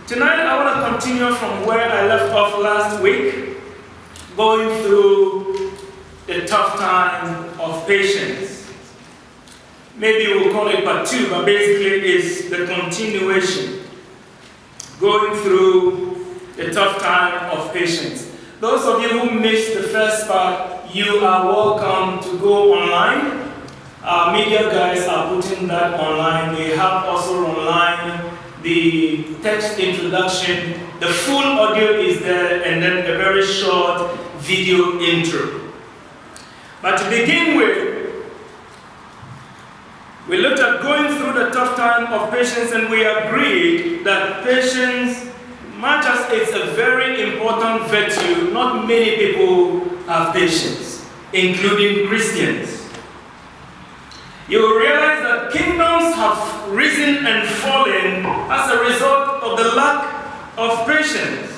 Tonight I want to continue from where I left off last week, going through the tough time of patience. Maybe we'll call it part 2, but basically it's the continuation. Going through the tough time of patience. Those of you who missed the first part, you are welcome to go online. Our media guys are putting that online. We have also online the text introduction. The full audio is there, and then a very short video intro. But to begin with, we looked at going through the tough time of patience, and we agreed that patience, much as it's a very important virtue, not many people have patience, including Christians. You will realize that kingdoms have risen and fallen as a result of the lack of patience.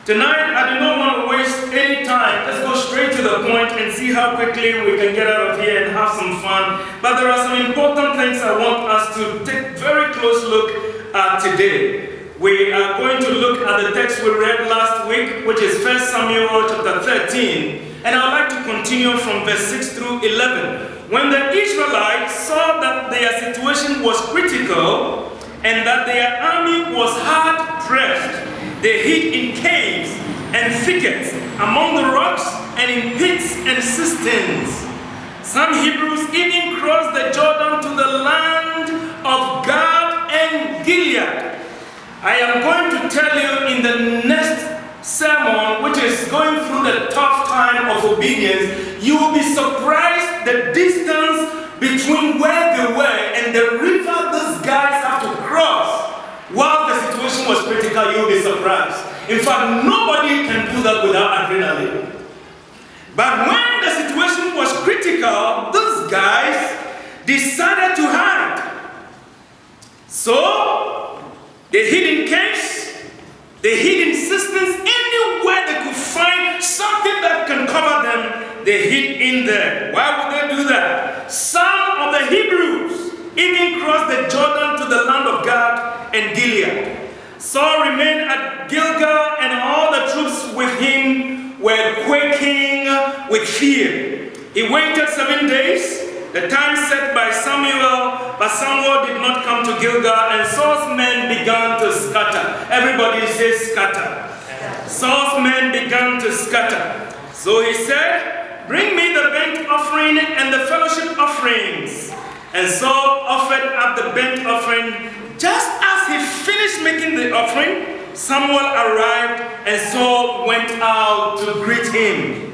Tonight, I do not want to waste any time. Let's go straight to the point and see how quickly we can get out of here and have some fun. But there are some important things I want us to take a very close look at today. We are going to look at the text we read last week, which is 1 Samuel chapter 13. And I would like to continue from verse 6 through 11. When the Israelites saw that their situation was critical and that their army was hard pressed, they hid in caves and thickets, among the rocks and in pits and cisterns. Some Hebrews even crossed the Jordan to the land of Gad and Gilead. I am going to tell you in the next sermon, which is going through the tough time of obedience, you will be surprised the distance between where they were and the river these guys have to cross. While the situation was critical, you will be surprised. In fact, nobody can do that without adrenaline. But when the situation was critical, these guys decided to hide. So, they hid in caves, they hid in cisterns, anywhere they could find something that can cover them, they hid in there. Why would they do that? Some of the Hebrews even crossed the Jordan to the land of Gad and Gilead. Saul remained at Gilgal, and all the troops with him were quaking with fear. He waited 7 days, the time set by Samuel, but Samuel did not come to Gilgal, and Saul's men began to scatter. Everybody says scatter. Saul's men began to scatter. So he said, "Bring me the burnt offering and the fellowship offerings." And Saul offered up the burnt offering. Just as he finished making the offering, Samuel arrived, and Saul went out to greet him.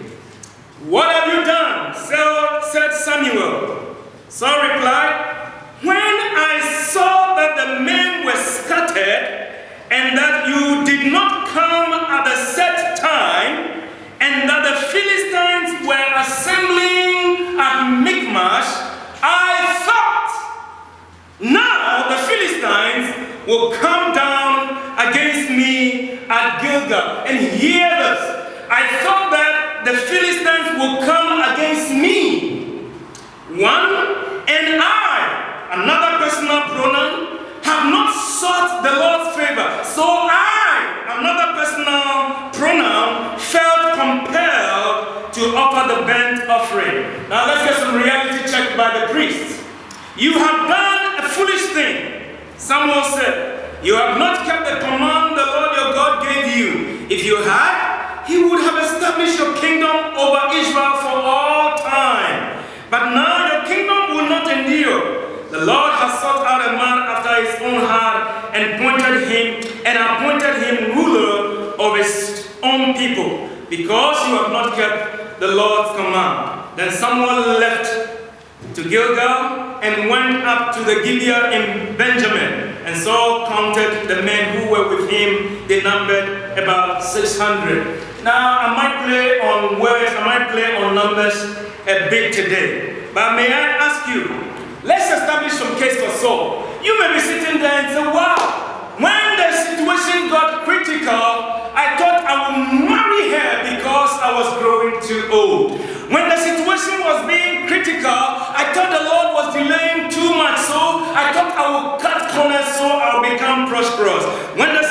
"What have you done?" said Samuel. Saul replied, "When I saw that the men were scattered, and that you did not come at the set time, and that the Philistines were assembling at Michmash, I thought, now the Philistines will come down against me at Gilgal." And hear this. I thought that the Philistines will come against me. One, and I, another personal pronoun, have not sought the Lord's favor. So I, another personal pronoun, felt compelled to offer the burnt offering. Now let's get some reality check by the priests. "You have done a foolish thing," Samuel said. "You have not kept the command the Lord your God gave you. If you had, he would have established your kingdom over Israel for all time. But now your kingdom will not endure. The Lord has sought out a man after his own heart and appointed him ruler of his own people, because you have not kept the Lord's command." Then Samuel left to Gilgal and went up to the Gibeah in Benjamin. And Saul counted the men who were with him. They numbered about 600. Now, I might play on words, I might play on numbers a bit today. But may I ask you, let's establish some case for Saul. You may be sitting there and say, "Wow, when the situation got critical, I thought I would marry her because I was growing too old. When the situation was being critical, I thought the Lord was delaying too much, so I thought I would cut corners so I'll become prosperous. When the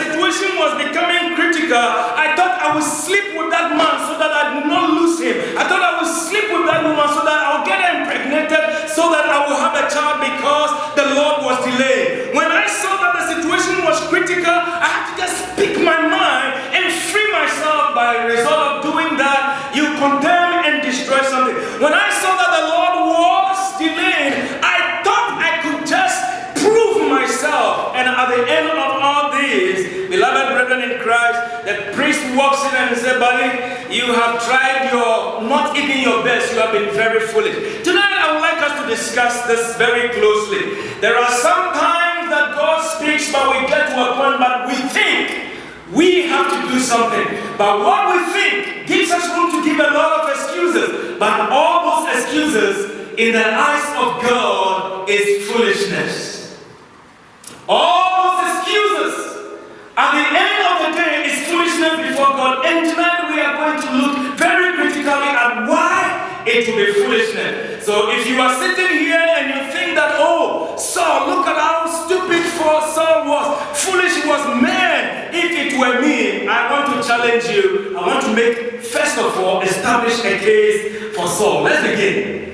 sleep with that man so that I do not lose him. I thought I would sleep with that woman so that I'll get her impregnated so that I will have a child because the Lord was delayed. When I saw that the situation was critical, I had to just speak my mind and free myself. By result of doing that, you condemn and destroy something. When I saw that the Lord was delayed, I thought I could just prove myself. And at the end of all this, beloved brethren in Christ, the priest walks in and says, buddy, you have tried not even your best. You have been very foolish. Tonight, I would like us to discuss this very closely. There are some times that God speaks, but we get to a point, but we think we have to do something. But what we think gives us room to give a lot of excuses. But all those excuses, in the eyes of God, is foolishness. All those excuses, at the end of the day, is foolishness before God. And tonight we are going to look very critically at why it will be foolishness. So if you are sitting here and you think that, oh, Saul, look at how stupid Saul was. Foolish he was. Man, if it were me, I want to challenge you. I want to first of all, establish a case for Saul. Let's begin.